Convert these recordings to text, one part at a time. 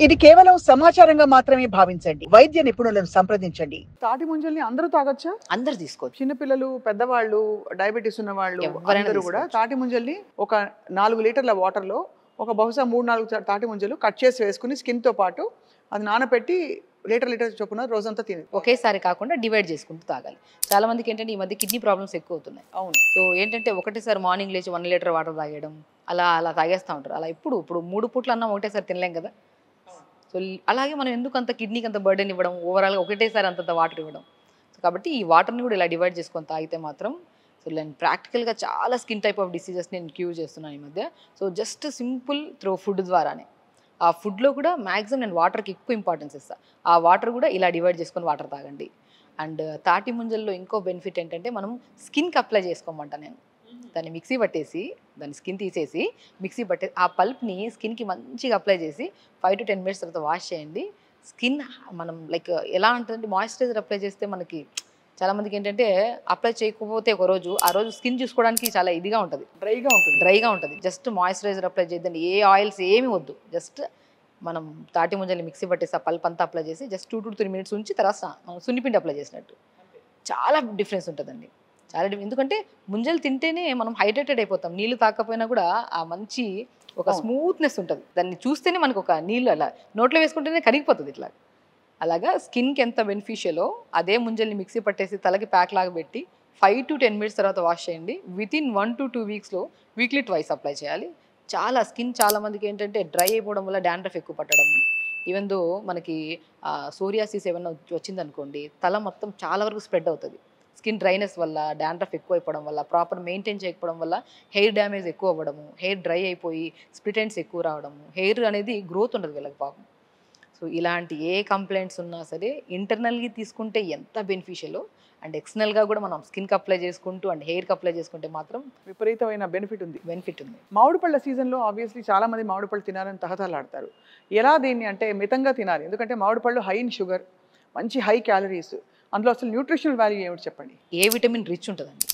ఇది కేవలం సమాచారంగా మాత్రమే భావించండి. వైద్య నిపుణులను సంప్రదించండి. తాటి ముంజల్ని అందరూ తాగొచ్చా? అందరు తీసుకోవచ్చు. చిన్నపిల్లలు, పెద్దవాళ్ళు, డయాబెటీస్ ఉన్న వాళ్ళు ఎవరైనా అందరూ కూడా తాటి ముంజల్ని ఒక 4 లీటర్ల వాటర్లో ఒక బహుశా 3-4 తాటి ముంజలు కట్ చేసి వేసుకుని స్కిన్తో పాటు అది నానబెట్టి లీటర్ చొప్పున రోజంతా తిని ఒకేసారి కాకుండా డివైడ్ చేసుకుంటూ తాగాలి. చాలా మందికి ఏంటంటే ఈ మధ్య కిడ్నీ ప్రాబ్లమ్స్ ఎక్కువ అవుతున్నాయి. అవును. సో ఏంటంటే ఒకటేసారి మార్నింగ్ లేచి 1 లీటర్ వాటర్ తాగేయడం అలా అలా తాగేస్తూ ఉంటారు. అలా ఇప్పుడు 3 పూట్ల అన్నం ఒకటేసారి తినలేం కదా. సో అలాగే మనం ఎందుకు అంత కిడ్నీకి అంత బర్డెన్ ఇవ్వడం, ఓవరాల్గా ఒకటేసారి అంతంత వాటర్ ఇవ్వడం. సో కాబట్టి ఈ వాటర్ని కూడా ఇలా డివైడ్ చేసుకొని తాగితే మాత్రం సో నేను ప్రాక్టికల్గా చాలా స్కిన్ టైప్ ఆఫ్ డిసీజెస్ నేను క్యూర్ చేస్తున్నాను ఈ మధ్య. So just simple through food ద్వారానే. ఆ ఫుడ్లో కూడా మ్యాక్సిమం నేను వాటర్కి ఎక్కువ ఇంపార్టెన్స్ ఇస్తాను. ఆ వాటర్ కూడా ఇలా డివైడ్ చేసుకొని వాటర్ తాగండి. అండ్ తాటి ముంజల్లో ఇంకో బెనిఫిట్ ఏంటంటే మనం స్కిన్కి అప్లై చేసుకోమంట నేను. దాన్ని మిక్సీ పట్టేసి దాన్ని స్కిన్ తీసేసి మిక్సీ పట్టేసి ఆ పల్ప్ని స్కిన్కి మంచిగా అప్లై చేసి 5 to 10 minutes తర్వాత వాష్ చేయండి. స్కిన్ మనం లైక్ ఎలా ఉంటుందంటే మాయిశ్చరైజర్ అప్లై చేస్తే మనకి చాలామందికి ఏంటంటే అప్లై చేయకపోతే ఆ రోజు స్కిన్ చూసుకోవడానికి చాలా ఇదిగా ఉంటుంది, డ్రైగా ఉంటుంది. జస్ట్ మాయిశ్చరైజర్ అప్లై చేద్దండి. ఏ ఆయిల్స్ ఏమి వద్దు. జస్ట్ మనం తాటి ముంజల్ని మిక్సీ పట్టేసి ఆ పల్ప్ అంతా అప్లై చేసి జస్ట్ 2 to 3 minutes ఉంచి తర్వాత మనం సున్నిపిండి అప్లై చేసినట్టు చాలా డిఫరెన్స్ ఉంటుందండి. ఎందుకంటే ముంజలు తింటేనే మనం హైడ్రేటెడ్ అయిపోతాం. నీళ్ళు తాకపోయినా కూడా ఆ మంచి ఒక స్మూత్నెస్ ఉంటుంది. దాన్ని చూస్తేనే మనకు ఒక నీళ్ళు అలా నోట్లో వేసుకుంటేనే కరిగిపోతుంది ఇట్లా. అలాగా స్కిన్కి ఎంత బెనిఫిషియలో అదే ముంజల్ని మిక్సీ పట్టేసి తలకి ప్యాక్ లాగా పెట్టి 5 to 10 minutes తర్వాత వాష్ చేయండి. వితిన్ 1 to 2 weeksలో వీక్లీ ట్వైస్ అప్లై చేయాలి. స్కిన్ చాలా మందికి ఏంటంటే డ్రై అయిపోవడం వల్ల డాండ్రఫ్ ఎక్కువ పట్టడం, ఈవెన్ దో మనకి సోరియాసిస్ ఏమైనా వచ్చిందనుకోండి తల మొత్తం చాలా వరకు స్ప్రెడ్ అవుతుంది. స్కిన్ డ్రైనెస్ వల్ల, డాండ్రఫ్ ఎక్కువ అయిపోవడం వల్ల, ప్రాపర్ మెయింటైన్ చేయకపోవడం వల్ల హెయిర్ డ్యామేజ్ ఎక్కువ అవ్వడము, హెయిర్ డ్రై అయిపోయి స్ప్లిట్ ఎండ్స్ ఎక్కువ రావడము, హెయిర్ అనేది గ్రోత్ ఉండదు వీళ్ళకి పాపం. సో ఇలాంటి ఏ కంప్లైంట్స్ ఉన్నా సరే ఇంటర్నల్గా తీసుకుంటే ఎంత బెనిఫిషియలో అండ్ ఎక్స్టర్నల్గా కూడా మనం స్కిన్కి అప్లై చేసుకుంటూ అండ్ హెయిర్కి అప్లై చేసుకుంటే మాత్రం విపరీతమైన బెనిఫిట్ ఉంది. మామిడి పళ్ళ సీజన్లో ఆబ్వియస్లీ చాలా మంది మామిడి పళ్ళు తినాలని తహతలాడతారు. ఎలా దీన్ని అంటే మితంగా తినాలి? ఎందుకంటే మామిడి పళ్ళు హై ఇన్ షుగర్, మంచి హై క్యాలరీస్, అందులో అసలు న్యూట్రిషనల్ వాల్యూ ఏమిటి చెప్పండి? ఏ విటమిన్ రిచ్ ఉంటుందండి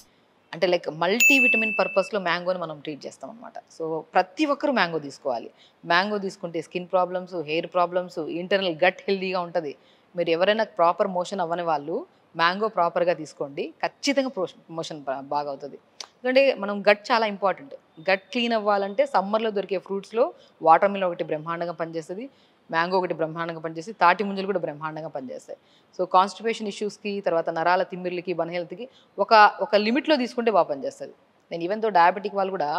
అంటే లైక్ మల్టీ విటమిన్ పర్పస్లో మ్యాంగోని మనం ట్రీట్ చేస్తాం అనమాట. సో ప్రతి ఒక్కరూ మ్యాంగో తీసుకోవాలి. మ్యాంగో తీసుకుంటే skin problems, hair problems, internal gut హెల్దీగా ఉంటుంది. మీరు ఎవరైనా ప్రాపర్ మోషన్ అవ్వని వాళ్ళు మ్యాంగో ప్రాపర్గా తీసుకోండి, ఖచ్చితంగా మోషన్ బాగా అవుతుంది. ఎందుకంటే మనం గట్ చాలా ఇంపార్టెంట్. గట్ క్లీన్ అవ్వాలంటే సమ్మర్లో దొరికే ఫ్రూట్స్లో వాటర్ మిలన్ ఒకటి బ్రహ్మాండంగా పనిచేస్తుంది, మ్యాంగో ఒకటి బ్రహ్మాండంగా పనిచేసి, తాటి ముంజలు కూడా బ్రహ్మాండంగా పనిచేస్తాయి. సో కాన్స్టిపేషన్ ఇష్యూస్కి, తర్వాత నరాల తిమ్మిర్లకి, బన్ హెల్త్కి ఒక లిమిట్లో తీసుకుంటే బాగా పనిచేస్తుంది. నేను ఈవెన్ తో డయాబెటిక్ వాళ్ళు కూడా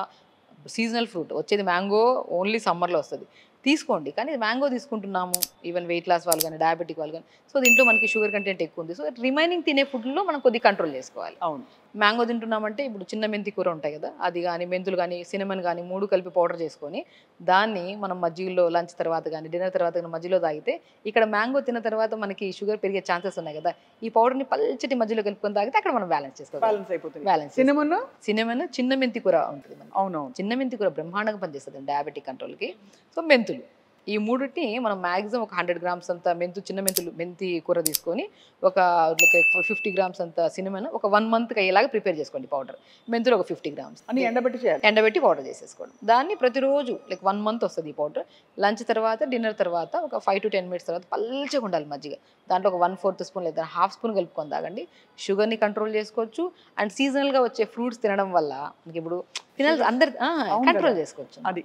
సీజనల్ ఫ్రూట్ వచ్చేది మ్యాంగో ఓన్లీ సమ్మర్లో వస్తుంది తీసుకోండి, కానీ మ్యాంగో తీసుకుంటున్నాము ఈవెన్ వెయిట్ లాస్ వాళ్ళు కానీ డయాబెటిక్ వాళ్ళు కానీ. సో దీంట్లో మనకి షుగర్ కంటెంట్ ఎక్కువ ఉంది. సో రిమైనింగ్ తినే ఫుడ్లో మనం కొద్దిగా కంట్రోల్ చేసుకోవాలి. అవును, మ్యాంగో తింటున్నామంటే ఇప్పుడు చిన్న మెంతి కూర ఉంటాయి కదా, అది కానీ మెంతులు కానీ సినమన్ కానీ 3 కలిపి పౌడర్ చేసుకొని దాన్ని మనం మజ్జిగలో లంచ్ తర్వాత కానీ డిన్నర్ తర్వాత కానీ మధ్యలో తాగితే, ఇక్కడ మ్యాంగో తిన్న తర్వాత మనకి షుగర్ పెరిగే ఛాన్సెస్ ఉన్నాయి కదా, ఈ పౌడర్ని పల్చటి మధ్యలో కలుపుకొని తాగితే అక్కడ మనం బ్యాలెన్స్ చేసుకోవాలి. సినమన్ చిన్న మెంతి కూర ఉంటుంది. అవునవును, చిన్న మెంతి కూర బ్రహ్మాండంగా పనిచేస్తుంది డయాబెటిక్ కంట్రోల్కి. సో మెంతులు, ఈ మూడుని మనం మ్యాక్సిమం ఒక 100 grams అంత మెంతి కూర తీసుకొని ఒక 50 grams అంత సినిమన్ ఒక 1 month అయ్యేలాగా ప్రిపేర్ చేసుకోండి పౌడర్. మెంతులు ఒక 50 grams అని ఎండబెట్టి పౌడర్ చేసేసుకోండి. దాన్ని ప్రతిరోజు 1 month వస్తుంది ఈ పౌడర్. లంచ్ తర్వాత డిన్నర్ తర్వాత ఒక 5 to 10 minutes తర్వాత పల్చగా ఉండాలి మజ్జిగ, దాంట్లో ఒక 1/4 స్పూన్ లేదా 1/2 స్పూన్ కలుపుకొని తాగండి. షుగర్ని కంట్రోల్ చేసుకోవచ్చు అండ్ సీజనల్గా వచ్చే ఫ్రూట్స్ తినడం వల్ల మనకి ఇప్పుడు తినాలి అందరు కంట్రోల్ చేసుకోవచ్చు. అది